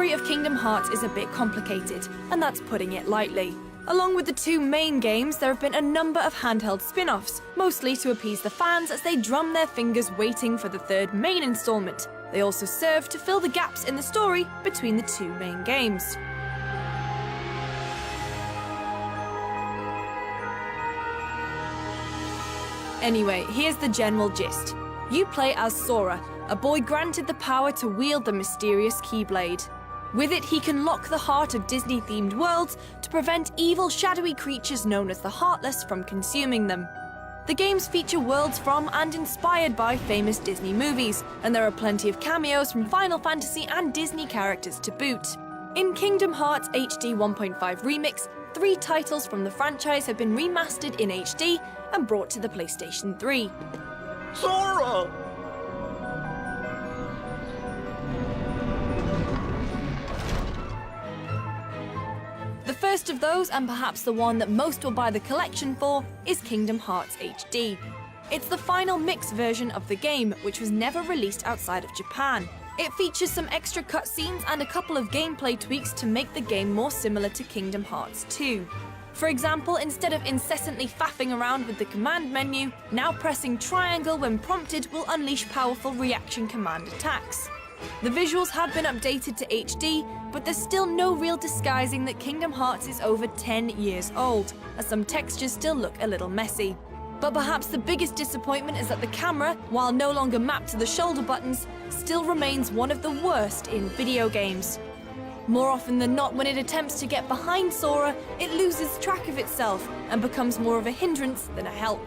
story of Kingdom Hearts is a bit complicated, and that's putting it lightly. Along with the two main games, there have been a number of handheld spin-offs, mostly to appease the fans as they drum their fingers waiting for the third main installment. They also serve to fill the gaps in the story between the two main games. Anyway, here's the general gist. You play as Sora, a boy granted the power to wield the mysterious Keyblade. With it, he can lock the heart of Disney-themed worlds to prevent evil, shadowy creatures known as the Heartless from consuming them. The games feature worlds from and inspired by famous Disney movies, and there are plenty of cameos from Final Fantasy and Disney characters to boot. In Kingdom Hearts HD 1.5 ReMIX, 3 titles from the franchise have been remastered in HD and brought to the PlayStation 3. Sora! The first of those, and perhaps the one that most will buy the collection for, is Kingdom Hearts HD. It's the final mix version of the game, which was never released outside of Japan. It features some extra cutscenes and a couple of gameplay tweaks to make the game more similar to Kingdom Hearts 2. For example, instead of incessantly faffing around with the command menu, now pressing triangle when prompted will unleash powerful reaction command attacks. The visuals have been updated to HD, but there's still no real disguising that Kingdom Hearts is over 10 years old, as some textures still look a little messy. But perhaps the biggest disappointment is that the camera, while no longer mapped to the shoulder buttons, still remains one of the worst in video games. More often than not, when it attempts to get behind Sora, it loses track of itself and becomes more of a hindrance than a help.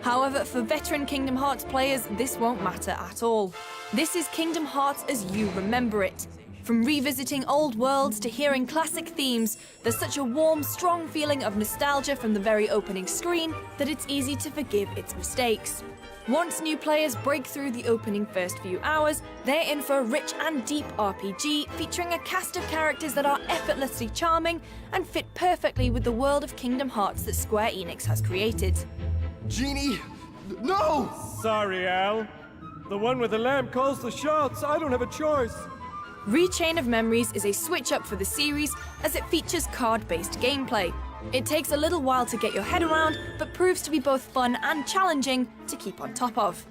However, for veteran Kingdom Hearts players, this won't matter at all. This is Kingdom Hearts as you remember it. From revisiting old worlds to hearing classic themes, there's such a warm, strong feeling of nostalgia from the very opening screen that it's easy to forgive its mistakes. Once new players break through the opening first few hours, they're in for a rich and deep RPG featuring a cast of characters that are effortlessly charming and fit perfectly with the world of Kingdom Hearts that Square Enix has created. Genie, no! Sorry, Al. The one with the lamp calls the shots. I don't have a choice. Rechain of Memories is a switch-up for the series as it features card-based gameplay. It takes a little while to get your head around, but proves to be both fun and challenging to keep on top of.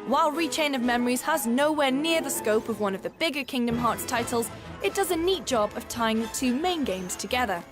While Rechain of Memories has nowhere near the scope of one of the bigger Kingdom Hearts titles, it does a neat job of tying the two main games together.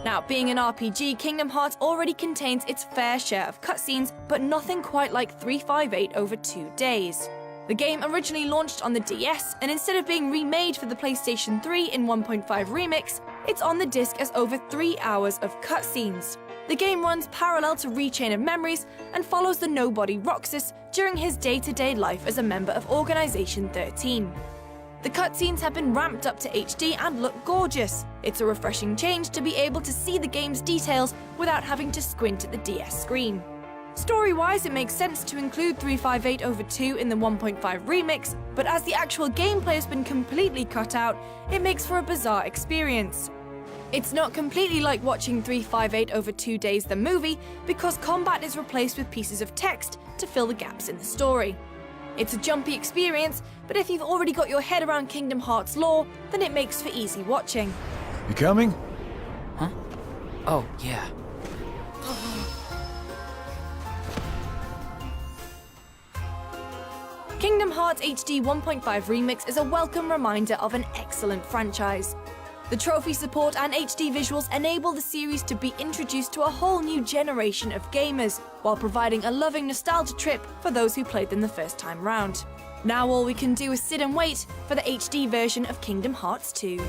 Now, being an RPG, Kingdom Hearts already contains its fair share of cutscenes, but nothing quite like 358 over 2 days. The game originally launched on the DS, and instead of being remade for the PlayStation 3 in 1.5 ReMIX, it's on the disc as over 3 hours of cutscenes. The game runs parallel to Rechain of Memories and follows the nobody Roxas during his day-to-day life as a member of Organization 13. The cutscenes have been ramped up to HD and look gorgeous. It's a refreshing change to be able to see the game's details without having to squint at the DS screen. Story-wise, it makes sense to include 358 over 2 in the 1.5 ReMIX, but as the actual gameplay has been completely cut out, it makes for a bizarre experience. It's not completely like watching 358 over 2 days the movie, because combat is replaced with pieces of text to fill the gaps in the story. It's a jumpy experience, but if you've already got your head around Kingdom Hearts lore, then it makes for easy watching. You coming? Huh? Oh, yeah. Kingdom Hearts HD 1.5 ReMIX is a welcome reminder of an excellent franchise. The trophy support and HD visuals enable the series to be introduced to a whole new generation of gamers, while providing a loving nostalgia trip for those who played them the first time round. Now all we can do is sit and wait for the HD version of Kingdom Hearts 2.